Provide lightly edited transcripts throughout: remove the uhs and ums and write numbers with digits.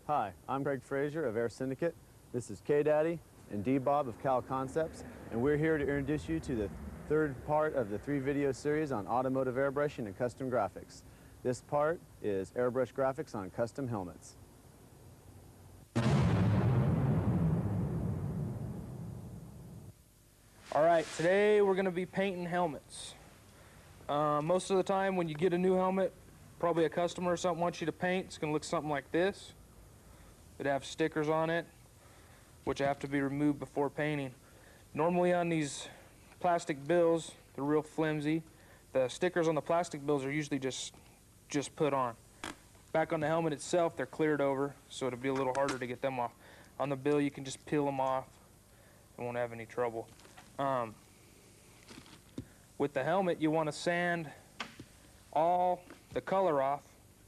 Hi, I'm Craig Frazier of Air Syndicate. This is K-Daddy and D-Bob of Cal Concepts, and we're here to introduce you to the third part of the 3-video series on automotive airbrushing and custom graphics. This part is airbrush graphics on custom helmets. Alright, today we're going to be painting helmets. Most of the time when you get a new helmet, probably a customer or something wants you to paint, it's going to look something like this. It'd have stickers on it, which have to be removed before painting. Normally on these plastic bills, they're real flimsy. The stickers on the plastic bills are usually just put on. Back on the helmet itself, they're cleared over, so it'll be a little harder to get them off. On the bill, you can just peel them off. You won't have any trouble. With the helmet, you want to sand all the color off,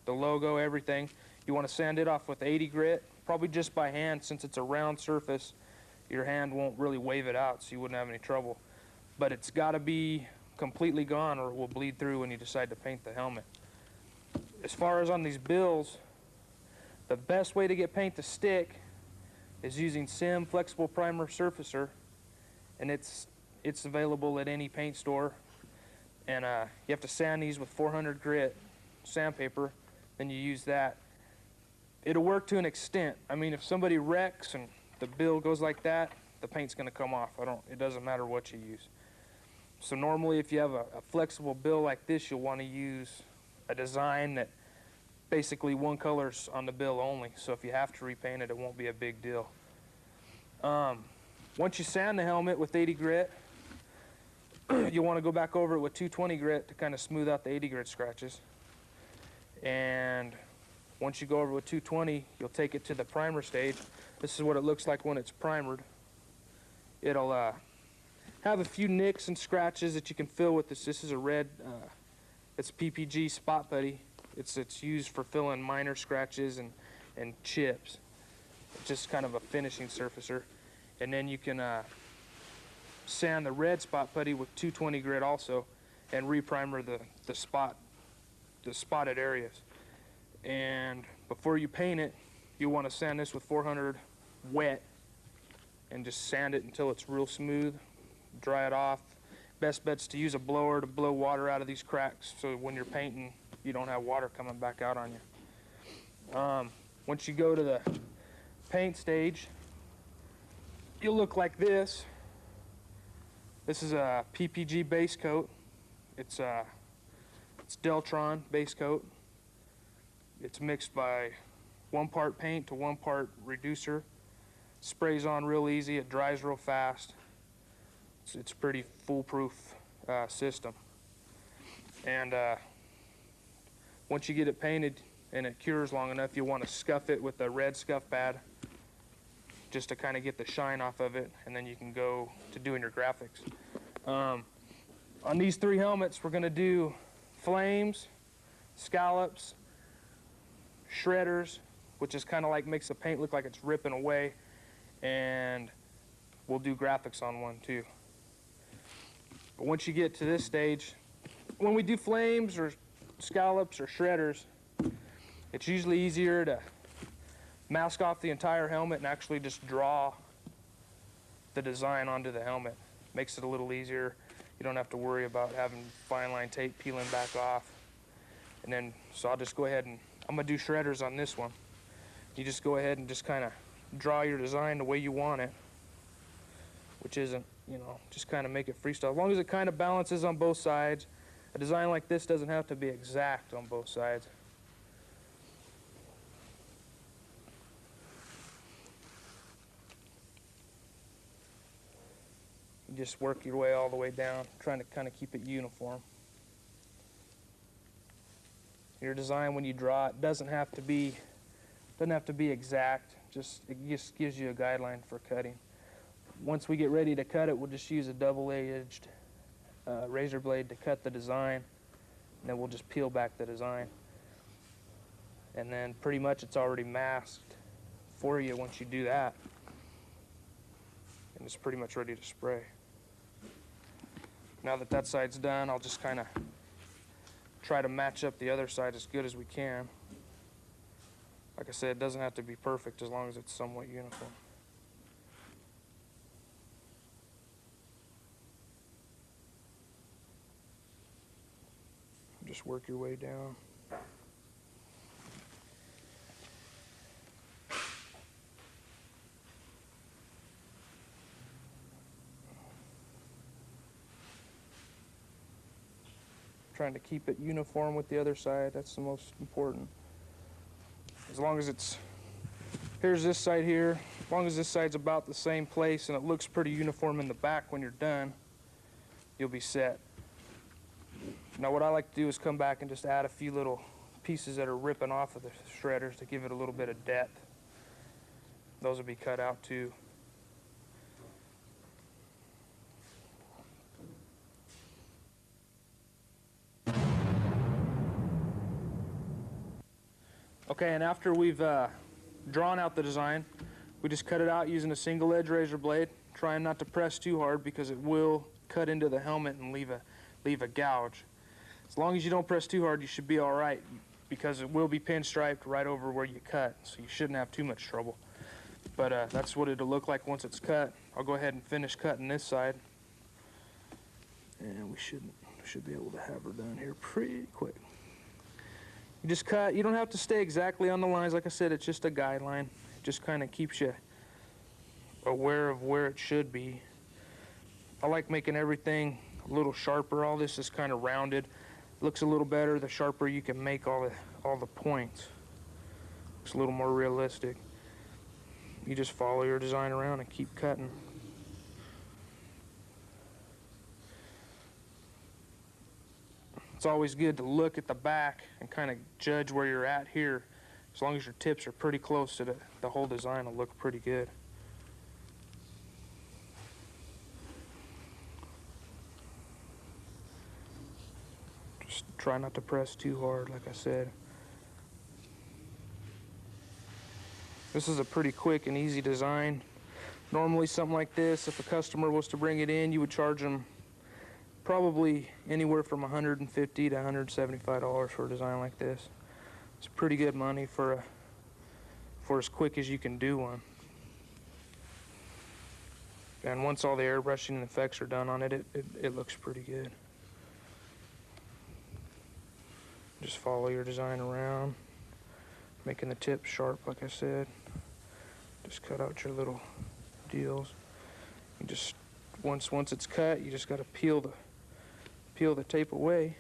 the logo, everything. You want to sand it off with 80 grit, probably just by hand. Since it's a round surface, your hand won't really wave it out, so you wouldn't have any trouble. But it's got to be completely gone or it will bleed through when you decide to paint the helmet. As far as on these bills, the best way to get paint to stick is using Sim Flexible Primer Surfacer, and it's available at any paint store. And you have to sand these with 400 grit sandpaper, then you use that. It'll work to an extent. I mean, if somebody wrecks and the bill goes like that, the paint's going to come off. It doesn't matter what you use. So normally if you have a flexible bill like this, you'll want to use a design that basically one color's on the bill only. So if you have to repaint it, it won't be a big deal. Once you sand the helmet with 80 grit, you'll want to go back over it with 220 grit to kind of smooth out the 80 grit scratches. And once you go over with 220, you'll take it to the primer stage. This is what it looks like when it's primered. It'll have a few nicks and scratches that you can fill with this. This is a red, it's PPG spot putty. It's used for filling minor scratches and chips. It's just kind of a finishing surfacer. And then you can sand the red spot putty with 220 grit also and reprimer the spotted areas. And before you paint it, you want to sand this with 400 wet and just sand it until it's real smooth. Dry it off. Best bet's to use a blower to blow water out of these cracks so when you're painting you don't have water coming back out on you. Once you go to the paint stage, you'll look like this. This is a PPG base coat. It's Deltron base coat. It's mixed by 1 part paint to 1 part reducer. Sprays on real easy. It dries real fast. It's a pretty foolproof system. And once you get it painted and it cures long enough, you'll want to scuff it with a red scuff pad just to kind of get the shine off of it, and then you can go to doing your graphics. On these 3 helmets, we're going to do flames, scallops, shredders, which is kind of like makes the paint look like it's ripping away, and we'll do graphics on one too. But once you get to this stage, when we do flames or scallops or shredders, it's usually easier to mask off the entire helmet and actually just draw the design onto the helmet. Makes it a little easier. You don't have to worry about having fine line tape peeling back off. And then, so I'll just go ahead and, I'm gonna do shredders on this one. You just go ahead and just kind of draw your design the way you want it, which isn't, you know, just kind of make it freestyle. As long as it kind of balances on both sides. A design like this doesn't have to be exact on both sides. You just work your way all the way down, trying to kind of keep it uniform. Your design, when you draw it, doesn't have to be exact. It just gives you a guideline for cutting. Once we get ready to cut it, we'll just use a double-edged razor blade to cut the design, and then we'll just peel back the design. And then pretty much it's already masked for you once you do that. And it's pretty much ready to spray. Now that that side's done, I'll just kind of try to match up the other side as good as we can. Like I said, it doesn't have to be perfect as long as it's somewhat uniform. Just work your way down. Trying to keep it uniform with the other side, that's the most important. As long as it's, here's this side here, as long as this side's about the same place and it looks pretty uniform in the back when you're done, you'll be set. Now what I like to do is come back and just add a few little pieces that are ripping off of the shredders to give it a little bit of depth. Those will be cut out too. Okay, and after we've drawn out the design, we just cut it out using a single edge razor blade, trying not to press too hard because it will cut into the helmet and leave a gouge. As long as you don't press too hard, you should be all right because it will be pinstriped right over where you cut, so you shouldn't have too much trouble. But that's what it'll look like once it's cut. I'll go ahead and finish cutting this side. And we should be able to have her done here pretty quick. You just cut, you don't have to stay exactly on the lines. Like I said, it's just a guideline. It just kind of keeps you aware of where it should be. I like making everything a little sharper. All this is kind of rounded. Looks a little better the sharper you can make all the points. It's a little more realistic. You just follow your design around and keep cutting. It's always good to look at the back and kind of judge where you're at here. As long as your tips are pretty close to the whole design will look pretty good. Just try not to press too hard, like I said. This is a pretty quick and easy design. Normally something like this, if a customer was to bring it in, you would charge them probably anywhere from $150 to $175 for a design like this. It's pretty good money for as quick as you can do one. And once all the airbrushing and effects are done on it, it looks pretty good. Just follow your design around, making the tip sharp, like I said. Just cut out your little deals. You just once it's cut, you just got to peel the tape away.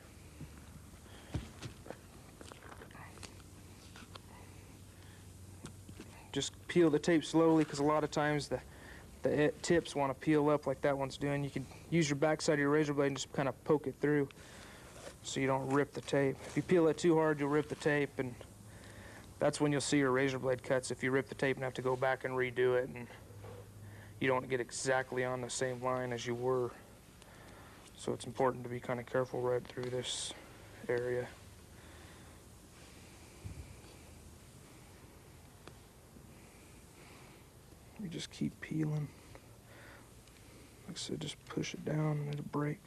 Just peel the tape slowly because a lot of times the tips want to peel up like that one's doing. You can use your backside of your razor blade and just kind of poke it through so you don't rip the tape. If you peel it too hard, you'll rip the tape, and that's when you'll see your razor blade cuts. If you rip the tape and have to go back and redo it, and you don't get exactly on the same line as you were. So it's important to be kind of careful right through this area. You just keep peeling. Like I said, just push it down and it'll break.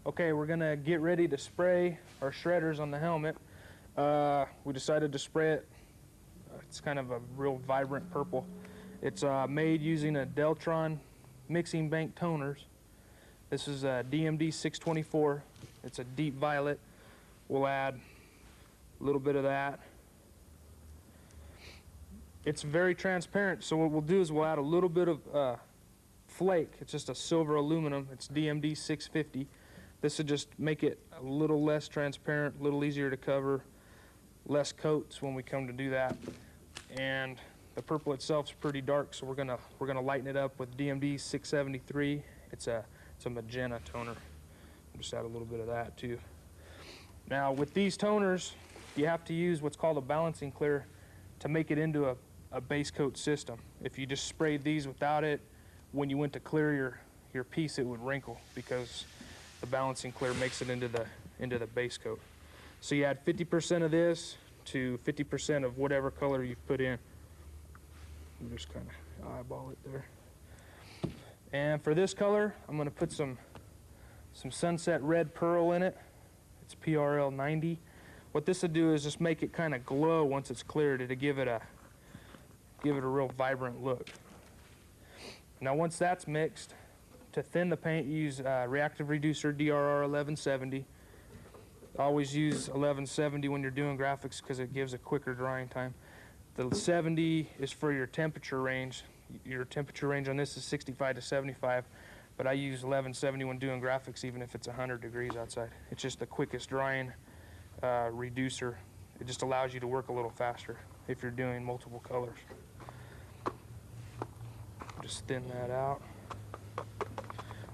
Okay, we're gonna get ready to spray our shredders on the helmet. We decided to spray it. It's kind of a real vibrant purple. It's made using a Deltron mixing bank toners. This is a DMD 624. It's a deep violet. We'll add a little bit of that. It's very transparent, so what we'll do is we'll add a little bit of flake. It's just a silver aluminum. It's DMD 650. This would just make it a little less transparent, a little easier to cover. less coats when we come to do that. And the purple itself is pretty dark, so we're gonna lighten it up with DMD 673. It's a magenta toner. I'll just add a little bit of that too. Now with these toners, you have to use what's called a balancing clear to make it into a base coat system. If you just sprayed these without it, when you went to clear your piece, it would wrinkle because the balancing clear makes it into the base coat. So you add 50% of this to 50% of whatever color you've put in. You just kind of eyeball it there. And for this color, I'm going to put some Sunset Red Pearl in it. It's PRL 90. What this will do is just make it kind of glow once it's cleared to give it a real vibrant look. Now once that's mixed, to thin the paint, use reactive reducer DRR 1170. Always use 1170 when you're doing graphics because it gives a quicker drying time. The 70 is for your temperature range. Your temperature range on this is 65 to 75, but I use 1170 when doing graphics even if it's 100 degrees outside. It's just the quickest drying reducer. It just allows you to work a little faster if you're doing multiple colors. Just thin that out.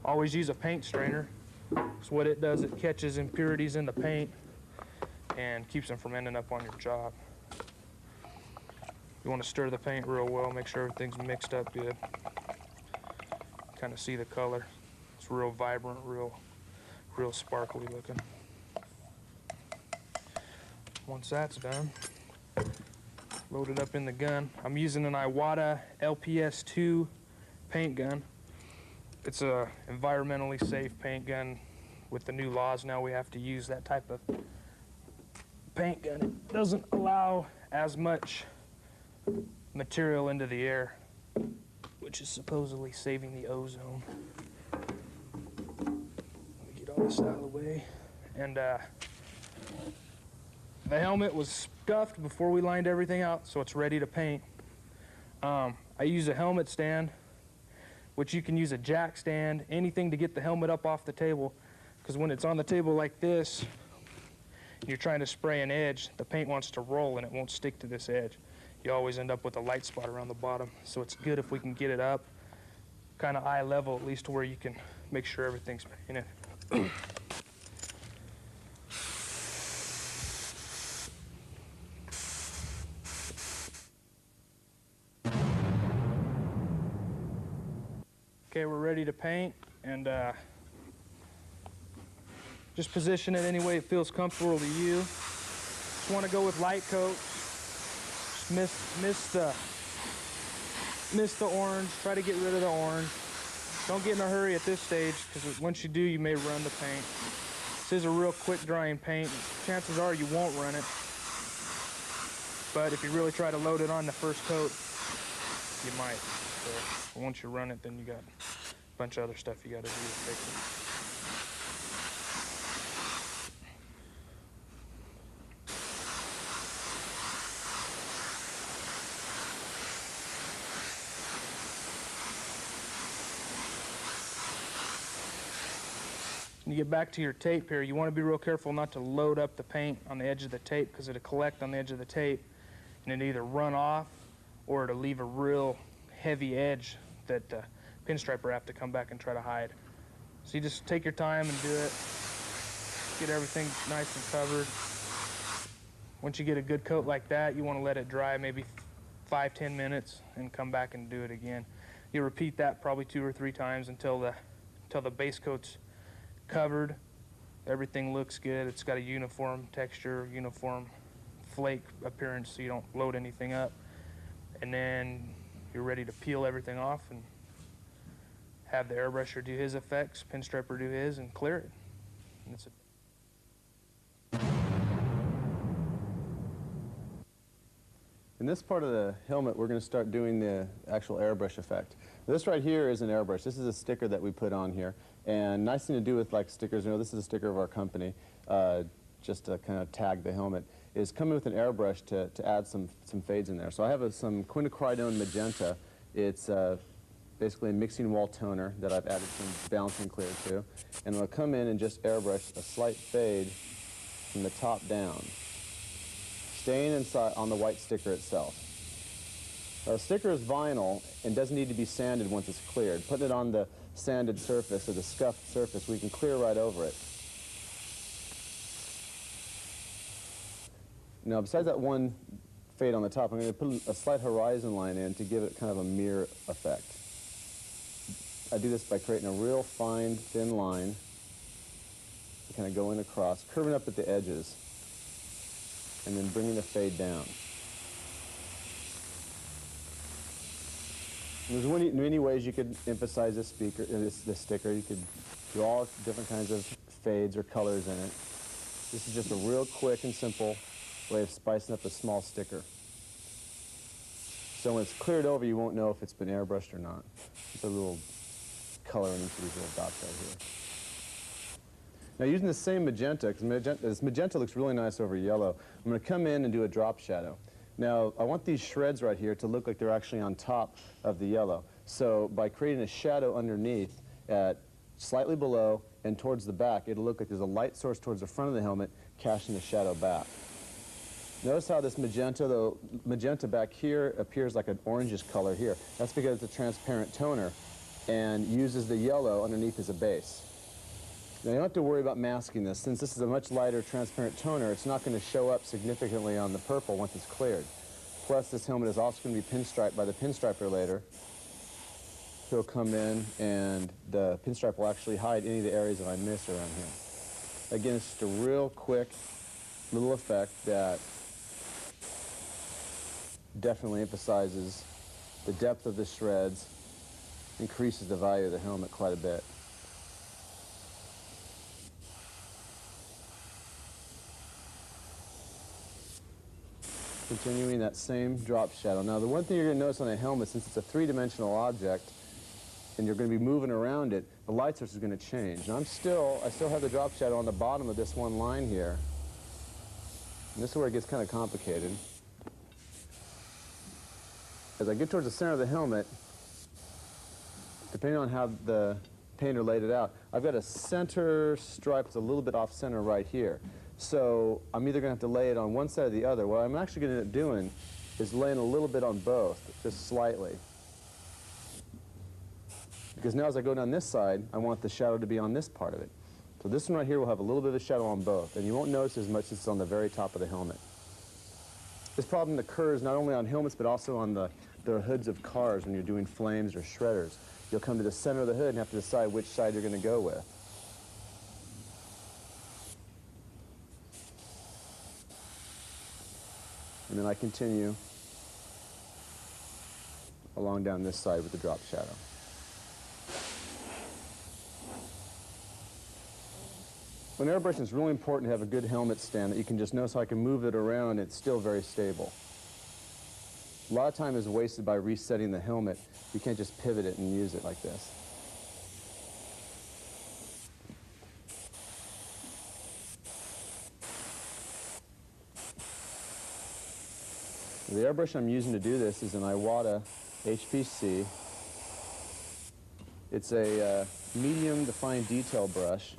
Always use a paint strainer. So what it does, it catches impurities in the paint and keeps them from ending up on your job. You want to stir the paint real well, make sure everything's mixed up good. Kind of see the color. It's real vibrant, real sparkly looking. Once that's done, load it up in the gun. I'm using an Iwata LPS2 paint gun. It's a environmentally safe paint gun. With the new laws now, we have to use that type of paint gun. It doesn't allow as much material into the air, which is supposedly saving the ozone. Let me get all this out of the way. And the helmet was scuffed before we lined everything out, so it's ready to paint. I use a helmet stand, which you can use a jack stand, anything to get the helmet up off the table, because when it's on the table like this, and you're trying to spray an edge, the paint wants to roll and it won't stick to this edge. You always end up with a light spot around the bottom, so it's good if we can get it up kind of eye level, at least to where you can make sure everything's painted. Okay, we're ready to paint, and just position it any way it feels comfortable to you. Just want to go with light coat. Just miss the orange. Try to get rid of the orange. Don't get in a hurry at this stage, because once you do, you may run the paint. This is a real quick drying paint. Chances are you won't run it, but if you really try to load it on the first coat, you might. So once you run it, then you got a bunch of other stuff you got to do to fix it. When you get back to your tape here, you want to be real careful not to load up the paint on the edge of the tape, because it'll collect on the edge of the tape and it'll either run off or it'll leave a real heavy edge that pinstriper have to come back and try to hide. So you just take your time and do it. Get everything nice and covered. Once you get a good coat like that, you want to let it dry maybe 5-10 minutes and come back and do it again. You repeat that probably 2 or 3 times until the base coat's covered. Everything looks good. It's got a uniform texture, uniform flake appearance, so you don't load anything up. And then you're ready to peel everything off and have the airbrusher do his effects, pinstriper do his, and clear it. And that's it. In this part of the helmet, we're going to start doing the actual airbrush effect. This right here is an airbrush. This is a sticker that we put on here. And nice thing to do with like stickers, you know, this is a sticker of our company, just to kind of tag the helmet, is coming with an airbrush to add some fades in there. So I have some quinacridone magenta. It's basically a mixing wall toner that I've added some balancing clear to. And I'll come in and just airbrush a slight fade from the top down. staying inside on the white sticker itself. Now, the sticker is vinyl and doesn't need to be sanded once it's cleared. Putting it on the sanded surface or the scuffed surface, we can clear right over it. Now, besides that one fade on the top, I'm going to put a slight horizon line in to give it kind of a mirror effect. I do this by creating a real fine, thin line, kind of going across, curving up at the edges, and then bringing the fade down. And there's many ways you could emphasize this sticker. You could do all different kinds of fades or colors in it. This is just a real quick and simple way of spicing up a small sticker. So when it's cleared over, you won't know if it's been airbrushed or not. It's a little color in each of these little dots right here. Now, using the same magenta, because this magenta looks really nice over yellow, I'm going to come in and do a drop shadow. Now, I want these shreds right here to look like they're actually on top of the yellow. So by creating a shadow underneath at slightly below and towards the back, it'll look like there's a light source towards the front of the helmet casting the shadow back. Notice how this magenta, the magenta back here appears like an orangish color here. That's because it's a transparent toner and uses the yellow underneath as a base. Now, you don't have to worry about masking this. Since this is a much lighter transparent toner, it's not going to show up significantly on the purple once it's cleared. Plus, this helmet is also going to be pinstriped by the pinstriper later. He'll come in, and the pinstripe will actually hide any of the areas that I miss around here. Again, it's just a real quick little effect that definitely emphasizes the depth of the shreds, increases the value of the helmet quite a bit. Continuing that same drop shadow. Now, the one thing you're going to notice on a helmet, since it's a three-dimensional object and you're going to be moving around it, the light source is going to change. Now, I still have the drop shadow on the bottom of this one line here. And this is where it gets kind of complicated. As I get towards the center of the helmet, depending on how the painter laid it out, I've got a center stripe that's a little bit off center right here. So I'm either going to have to lay it on one side or the other. What I'm actually going to end up doing is laying a little bit on both, just slightly. Because now as I go down this side, I want the shadow to be on this part of it. So this one right here will have a little bit of a shadow on both, and you won't notice as much as it's on the very top of the helmet. This problem occurs not only on helmets, but also on the hoods of cars when you're doing flames or shredders. You'll come to the center of the hood and have to decide which side you're going to go with. And then I continue along down this side with the drop shadow. When airbrushing, it's really important to have a good helmet stand that you can just notice how I can move it around and it's still very stable. A lot of time is wasted by resetting the helmet. You can't just pivot it and use it like this. The airbrush I'm using to do this is an Iwata HPC. It's a medium to fine detail brush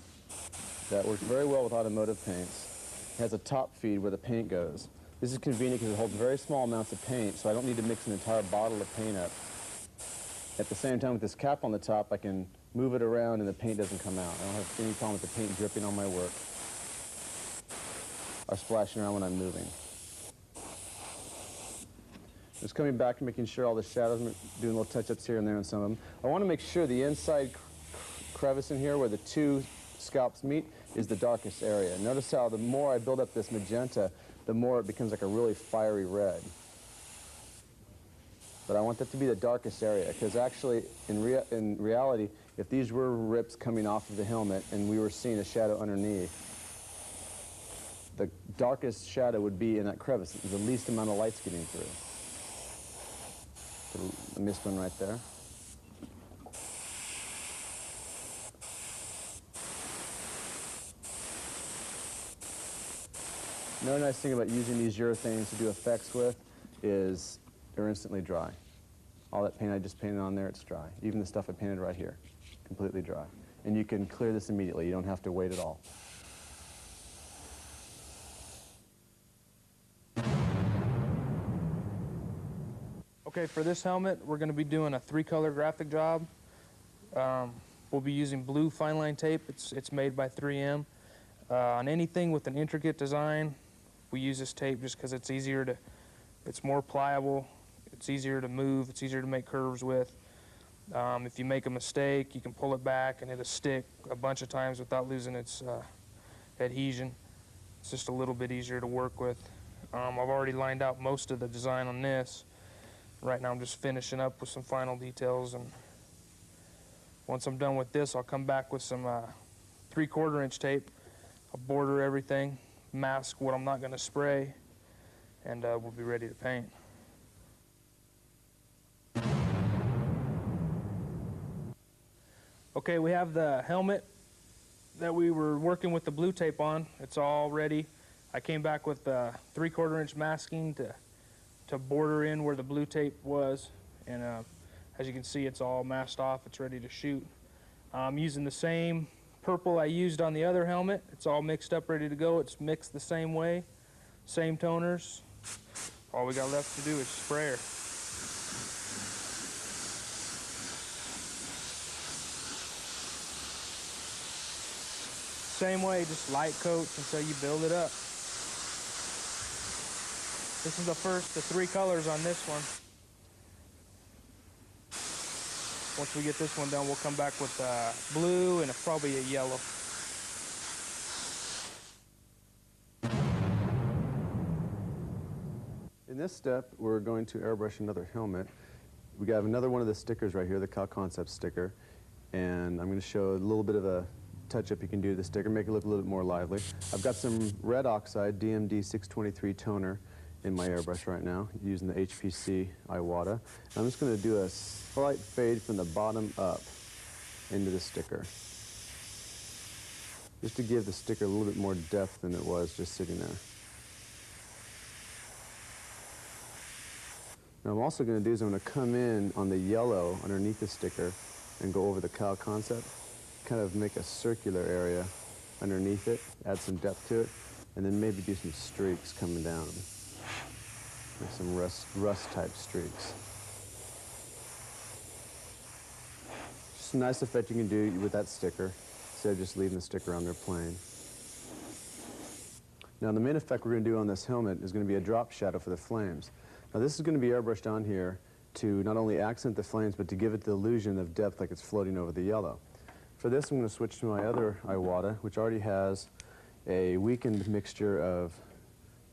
that works very well with automotive paints. It has a top feed where the paint goes. This is convenient because it holds very small amounts of paint, so I don't need to mix an entire bottle of paint up. At the same time, with this cap on the top, I can move it around and the paint doesn't come out. I don't have any problem with the paint dripping on my work or splashing around when I'm moving. Just coming back and making sure all the shadows, doing little touch-ups here and there on some of them. I want to make sure the inside crevice in here where the two scalps meet is the darkest area. Notice how the more I build up this magenta, the more it becomes like a really fiery red. But I want that to be the darkest area, because actually, in reality, if these were rips coming off of the helmet and we were seeing a shadow underneath, the darkest shadow would be in that crevice. The least amount of light's getting through. I missed one right there. Another nice thing about using these urethanes to do effects with is they're instantly dry. All that paint I just painted on there, it's dry. Even the stuff I painted right here, completely dry. And you can clear this immediately. You don't have to wait at all. Okay, for this helmet, we're going to be doing a 3-color graphic job. We'll be using blue fine line tape. It's made by 3M. On anything with an intricate design, we use this tape just because it's more pliable, it's easier to move, it's easier to make curves with. If you make a mistake, you can pull it back and it'll stick a bunch of times without losing its adhesion. It's just a little bit easier to work with. I've already lined out most of the design on this. Right now I'm just finishing up with some final details, and once I'm done with this, I'll come back with some 3/4 inch tape. I'll border everything, mask what I'm not going to spray, and we'll be ready to paint. Okay, we have the helmet that we were working with the blue tape on. It's all ready. I came back with 3/4 inch masking to border in where the blue tape was, and as you can see, it's all masked off. It's ready to shoot. I'm using the same purple I used on the other helmet. It's all mixed up, ready to go. It's mixed the same way, same toners. All we got left to do is spray her. Same way, just light coats until you build it up. This is the first of 3 colors on this one. Once we get this one done, we'll come back with blue and probably a yellow. In this step, we're going to airbrush another helmet. We got another one of the stickers right here, the Cal Concepts sticker, and I'm going to show a little bit of a touch-up you can do to the sticker, make it look a little bit more lively. I've got some red oxide DMD 623 toner in my airbrush right now, using the HPC Iwata. I'm just going to do a slight fade from the bottom up into the sticker, just to give the sticker a little bit more depth than it was just sitting there. Now, I'm also going to do is I'm going to come in on the yellow underneath the sticker and go over the Cal Concept, kind of make a circular area underneath it, add some depth to it, and then maybe do some streaks coming down, like some rust type streaks. Just a nice effect you can do with that sticker instead of just leaving the sticker on there plain. Now, the main effect we're going to do on this helmet is going to be a drop shadow for the flames. Now, this is going to be airbrushed on here to not only accent the flames, but to give it the illusion of depth like it's floating over the yellow. For this, I'm going to switch to my other Iwata, which already has a weakened mixture of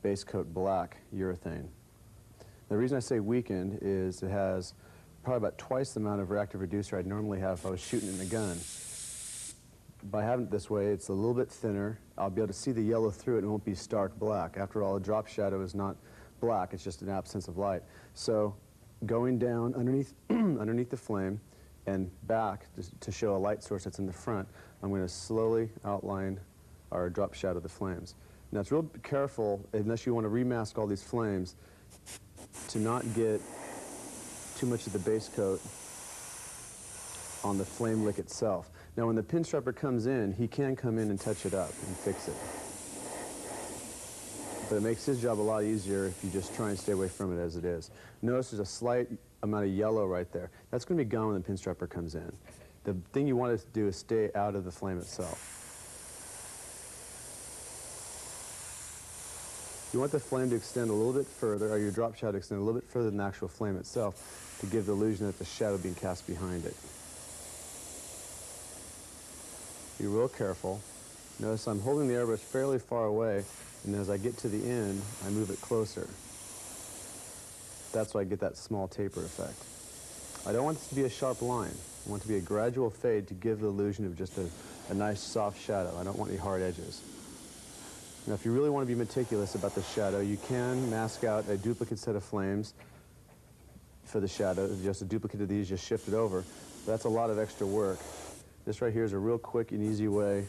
base coat black urethane. The reason I say weakened is it has probably about twice the amount of reactive reducer I'd normally have if I was shooting in a gun. By having it this way, it's a little bit thinner. I'll be able to see the yellow through it and it won't be stark black. After all, a drop shadow is not black, it's just an absence of light. So going down underneath, underneath the flame and back to show a light source that's in the front, I'm going to slowly outline our drop shadow of the flames. Now, it's real careful, unless you want to remask all these flames, to not get too much of the base coat on the flame lick itself. Now, when the pinstriper comes in, he can come in and touch it up and fix it. But it makes his job a lot easier if you just try and stay away from it as it is. Notice there's a slight amount of yellow right there. That's going to be gone when the pinstriper comes in. The thing you want to do is stay out of the flame itself. You want the flame to extend a little bit further, or your drop shadow to extend a little bit further than the actual flame itself, to give the illusion that the shadow being cast behind it. Be real careful. Notice I'm holding the airbrush fairly far away, and as I get to the end, I move it closer. That's why I get that small taper effect. I don't want this to be a sharp line. I want it to be a gradual fade to give the illusion of just a nice soft shadow. I don't want any hard edges. Now, if you really want to be meticulous about the shadow, you can mask out a duplicate set of flames for the shadow. Just a duplicate of these, just shift it over. But that's a lot of extra work. This right here is a real quick and easy way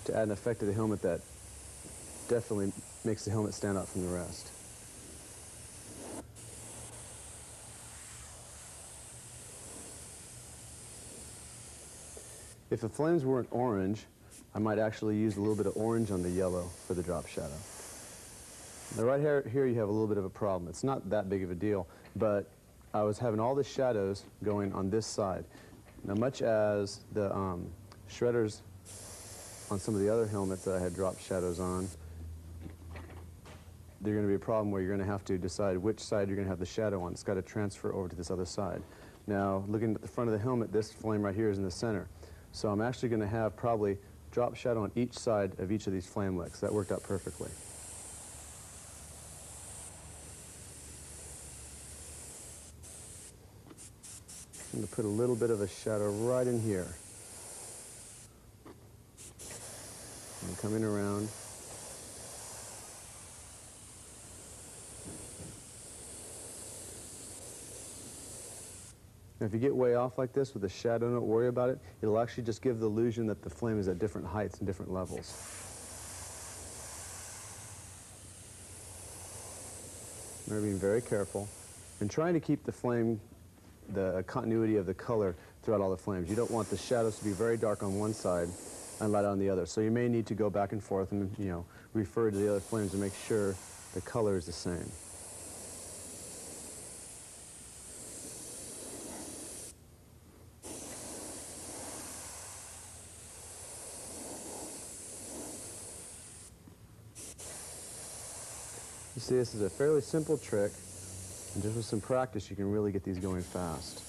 to add an effect to the helmet that definitely makes the helmet stand out from the rest. If the flames weren't orange, I might actually use a little bit of orange on the yellow for the drop shadow. Now, right here you have a little bit of a problem. It's not that big of a deal, but I was having all the shadows going on this side. Now, much as the shredders on some of the other helmets that I had dropped shadows on, there's going to be a problem where you're going to have to decide which side you're going to have the shadow on. It's got to transfer over to this other side. Now, looking at the front of the helmet, this flame right here is in the center. So I'm actually going to have probably drop shadow on each side of each of these flame licks. That worked out perfectly. I'm going to put a little bit of a shadow right in here. I'm coming around. Now, if you get way off like this with the shadow, don't worry about it. It'll actually just give the illusion that the flame is at different heights and different levels. We're being very careful and trying to keep the flame, the continuity of the color throughout all the flames. You don't want the shadows to be very dark on one side and light on the other. So you may need to go back and forth and, you know, refer to the other flames to make sure the color is the same. You see, this is a fairly simple trick, and just with some practice, you can really get these going fast.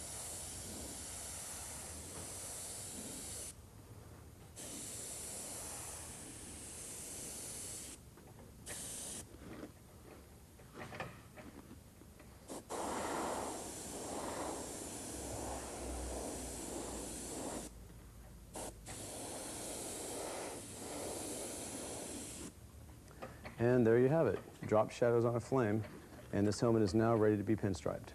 And there you have it, drop shadows on a flame, and this helmet is now ready to be pinstriped.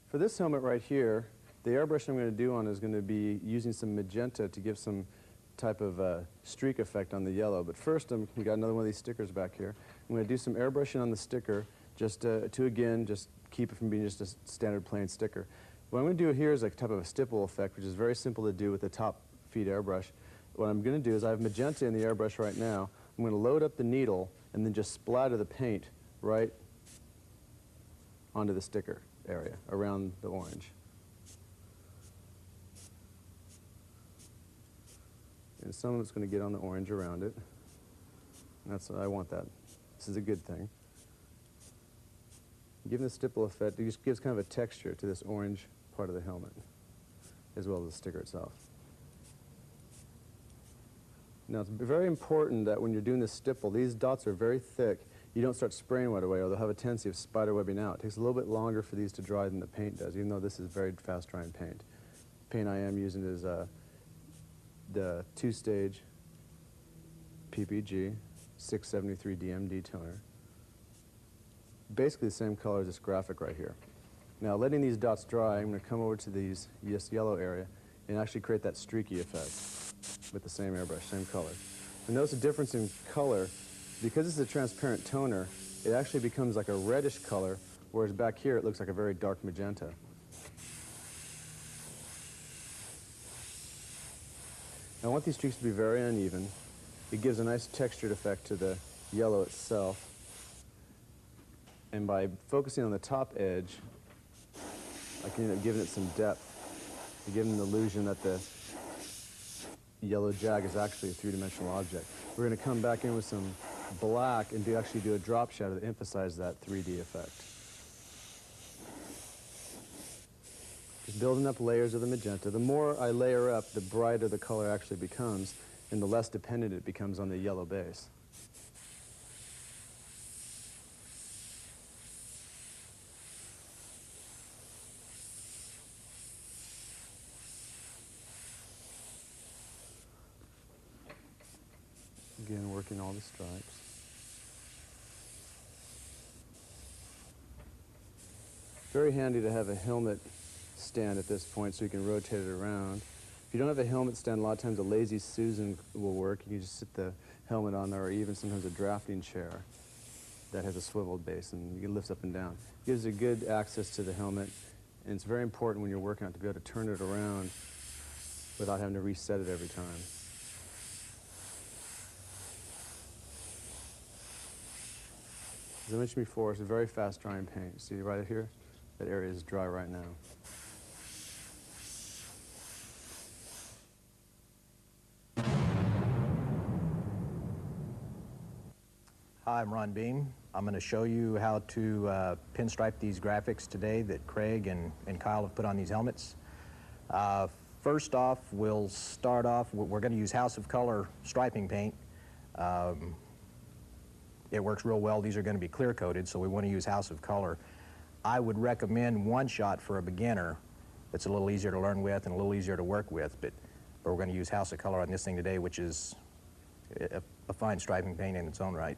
For this helmet right here, the airbrush I'm going to do on is going to be using some magenta to give some type of streak effect on the yellow. But first, we got another one of these stickers back here. I'm going to do some airbrushing on the sticker just to again, just keep it from being just a standard plain sticker. What I'm going to do here is a type of a stipple effect, which is very simple to do with the top feed airbrush. What I'm going to do is I have magenta in the airbrush right now. I'm going to load up the needle and then just splatter the paint right onto the sticker area around the orange. And some of it's going to get on the orange around it. And that's what I want that. This is a good thing. Given the stipple effect, it just gives kind of a texture to this orange part of the helmet, as well as the sticker itself. Now, it's very important that when you're doing this stipple, these dots are very thick. You don't start spraying right away, or they'll have a tendency of spider webbing out. It takes a little bit longer for these to dry than the paint does, even though this is very fast-drying paint. The paint I am using is the two-stage PPG 673 DMD toner. Basically the same color as this graphic right here. Now, letting these dots dry, I'm going to come over to this yellow area and actually create that streaky effect with the same airbrush, same color. And notice the difference in color. Because it's a transparent toner, it actually becomes like a reddish color, whereas back here it looks like a very dark magenta. Now, I want these streaks to be very uneven. It gives a nice textured effect to the yellow itself. And by focusing on the top edge, I can end up giving it some depth to give an illusion that the yellow jag is actually a three-dimensional object. We're going to come back in with some black and actually do a drop shadow to emphasize that 3D effect. Just building up layers of the magenta. The more I layer up, the brighter the color actually becomes, and the less dependent it becomes on the yellow base. Again, working all the stripes. Very handy to have a helmet stand at this point so you can rotate it around. If you don't have a helmet stand, a lot of times a lazy Susan will work. You can just sit the helmet on there, or even sometimes a drafting chair that has a swiveled base, and you can lift up and down. It gives you good access to the helmet, and it's very important when you're working on it to be able to turn it around without having to reset it every time. As I mentioned before, it's a very fast drying paint. See right here? That area is dry right now. Hi, I'm Ron Beam. I'm going to show you how to pinstripe these graphics today that Craig and Kyle have put on these helmets. First off, we'll start off, we're going to use House of Color striping paint. It works real well. These are going to be clear coated, so we want to use House of Color. I would recommend One Shot for a beginner. It's a little easier to learn with and a little easier to work with, but we're going to use House of Color on this thing today, which is a fine striping paint in its own right.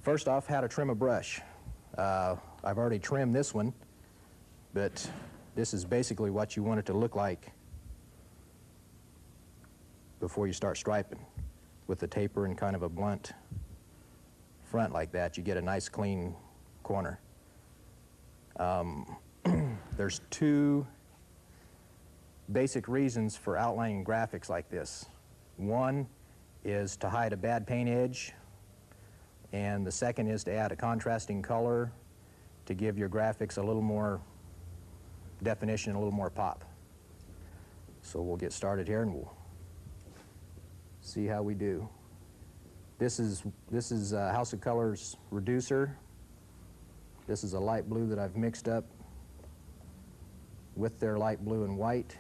First off, how to trim a brush. I've already trimmed this one, but this is basically what you want it to look like before you start striping. With the taper and kind of a blunt front like that, you get a nice clean corner. There's two basic reasons for outlining graphics like this. One is to hide a bad paint edge, and the second is to add a contrasting color to give your graphics a little more definition, a little more pop. So we'll get started here and we'll see how we do. This is House of Color's reducer. This is a light blue that I've mixed up with their light blue and white.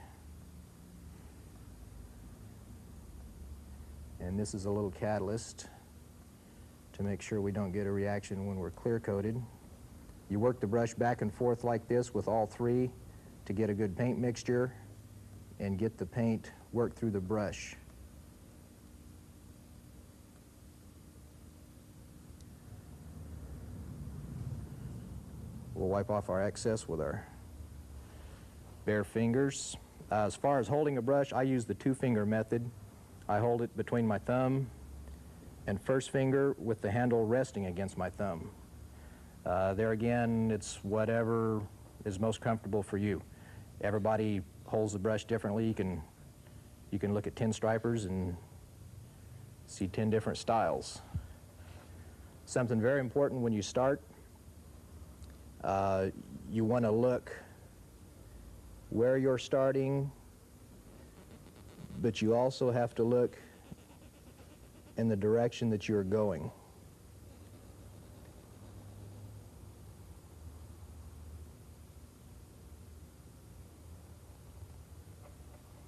And this is a little catalyst to make sure we don't get a reaction when we're clear coated. You work the brush back and forth like this with all three to get a good paint mixture and get the paint worked through the brush. We'll wipe off our excess with our bare fingers. As far as holding a brush, I use the two-finger method. I hold it between my thumb and first finger with the handle resting against my thumb. There again, it's whatever is most comfortable for you. Everybody holds the brush differently. You can look at 10 stripers and see 10 different styles. Something very important when you start, you want to look where you're starting, but you also have to look in the direction that you're going.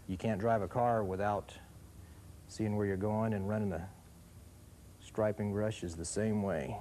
You can't drive a car without seeing where you're going, and running the striping brushes the same way.